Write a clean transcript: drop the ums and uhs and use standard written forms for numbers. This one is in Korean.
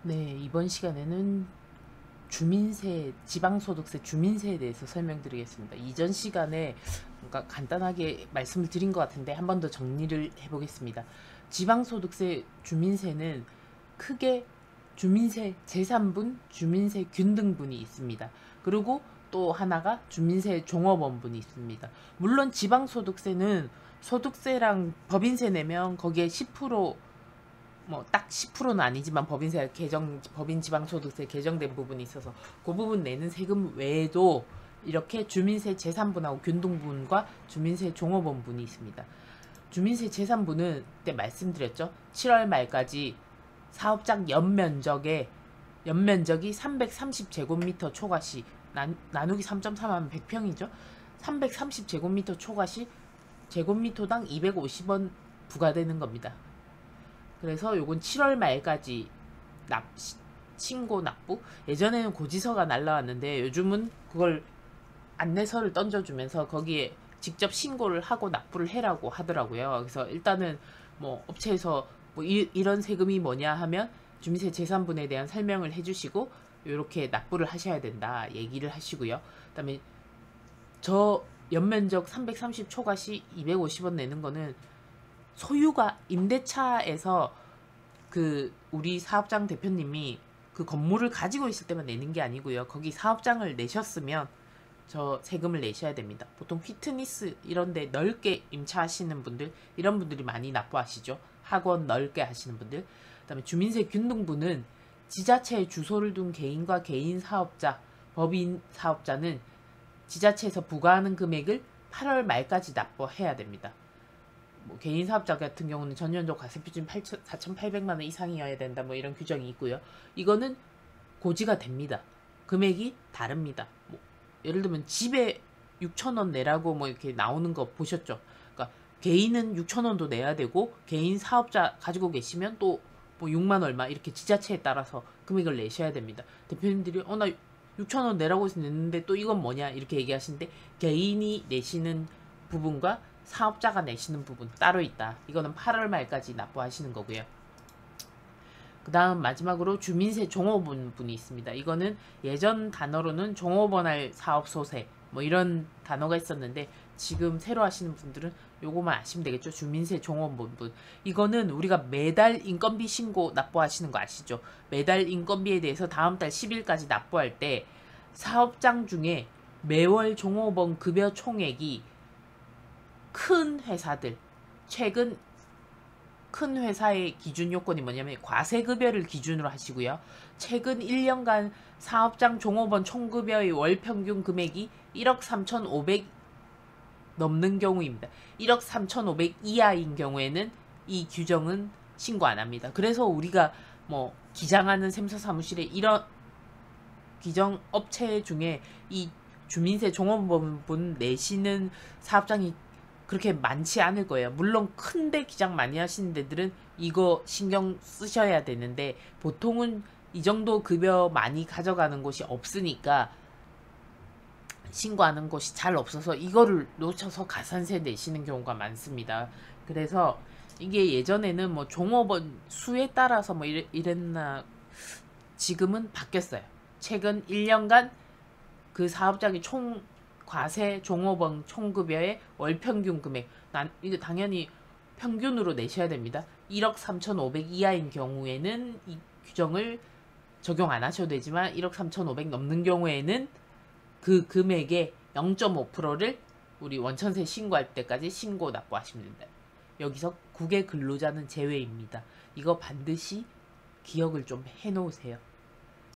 네, 이번 시간에는 주민세, 지방소득세 주민세에 대해서 설명드리겠습니다. 이전 시간에 뭔가 간단하게 말씀을 드린 것 같은데 한 번 더 정리를 해보겠습니다. 지방소득세 주민세는 크게 주민세 제3분, 주민세 균등분이 있습니다. 그리고 또 하나가 주민세 종업원분이 있습니다. 물론 지방소득세는 소득세랑 법인세 내면 거기에 10% 뭐 딱 10%는 아니지만 법인세 개정 법인 지방소득세 개정된 부분이 있어서 그 부분 내는 세금 외에도 이렇게 주민세 제3분하고 균등분과 주민세 종업원분이 있습니다. 주민세 제3분은 그때 말씀드렸죠. 7월 말까지 사업장 연면적이 330제곱미터 초과시 나누기 3.3하면 100평이죠. 330제곱미터 초과시 제곱미터당 250원 부과되는 겁니다. 그래서 요건 7월 말까지 신고 납부. 예전에는 고지서가 날라왔는데 요즘은 그걸 안내서를 던져주면서 거기에 직접 신고를 하고 납부를 해라고 하더라고요. 그래서 일단은 뭐 업체에서 뭐 이런 세금이 뭐냐 하면 주민세 제3분에 대한 설명을 해주시고 이렇게 납부를 하셔야 된다 얘기를 하시고요. 그다음에 저 연면적 330 초과시 250원 내는 거는 소유가 임대차에서 그 우리 사업장 대표님이 그 건물을 가지고 있을 때만 내는 게 아니고요. 거기 사업장을 내셨으면 저 세금을 내셔야 됩니다. 보통 피트니스 이런 데 넓게 임차하시는 분들, 이런 분들이 많이 납부하시죠. 학원 넓게 하시는 분들. 그다음에 주민세 균등분은 지자체에 주소를 둔 개인과 개인 사업자, 법인 사업자는 지자체에서 부과하는 금액을 8월 말까지 납부해야 됩니다. 뭐 개인 사업자 같은 경우는 전년도 과세표준 4,800만 원 이상이어야 된다 뭐 이런 규정이 있고요. 이거는 고지가 됩니다. 금액이 다릅니다. 뭐 예를 들면 집에 6,000원 내라고 뭐 이렇게 나오는 거 보셨죠? 그러니까 개인은 6,000원도 내야 되고 개인 사업자 가지고 계시면 또 뭐 6만 얼마 이렇게 지자체에 따라서 금액을 내셔야 됩니다. 대표님들이 나 6,000원 내라고 해서 냈는데 또 이건 뭐냐 이렇게 얘기하시는데 개인이 내시는 부분과 사업자가 내시는 부분 따로 있다. 이거는 8월 말까지 납부하시는 거고요. 그 다음 마지막으로 주민세 종업원분이 있습니다. 이거는 예전 단어로는 종업원할 사업소세 뭐 이런 단어가 있었는데 지금 새로 하시는 분들은 요거만 아시면 되겠죠. 주민세 종업원분. 이거는 우리가 매달 인건비 신고 납부하시는 거 아시죠? 매달 인건비에 대해서 다음 달 10일까지 납부할 때 사업장 중에 매월 종업원 급여 총액이 큰 회사들, 최근 큰 회사의 기준 요건이 뭐냐면 과세급여를 기준으로 하시고요. 최근 1년간 사업장 종업원 총급여의 월평균 금액이 1억 3,500 넘는 경우입니다. 1억 3,500 이하인 경우에는 이 규정은 신고 안 합니다. 그래서 우리가 뭐 기장하는 샘서 사무실에 이런 기정 업체 중에 이 주민세 종업원 내시는 사업장이 그렇게 많지 않을 거예요. 물론 큰데 기장 많이 하시는 데들은 이거 신경 쓰셔야 되는데 보통은 이 정도 급여 많이 가져가는 곳이 없으니까 신고하는 곳이 잘 없어서 이거를 놓쳐서 가산세 내시는 경우가 많습니다. 그래서 이게 예전에는 뭐 종업원 수에 따라서 뭐 이랬나 지금은 바뀌었어요. 최근 1년간 그 사업장이 총 과세 종업원 총급여의 월평균 금액 이거 당연히 평균으로 내셔야 됩니다. 1억 3,500 이하인 경우에는 이 규정을 적용 안 하셔도 되지만 1억 3,500 넘는 경우에는 그 금액의 0.5%를 우리 원천세 신고할 때까지 신고 납부하시면 된다. 여기서 국외 근로자는 제외입니다. 이거 반드시 기억을 좀 해놓으세요.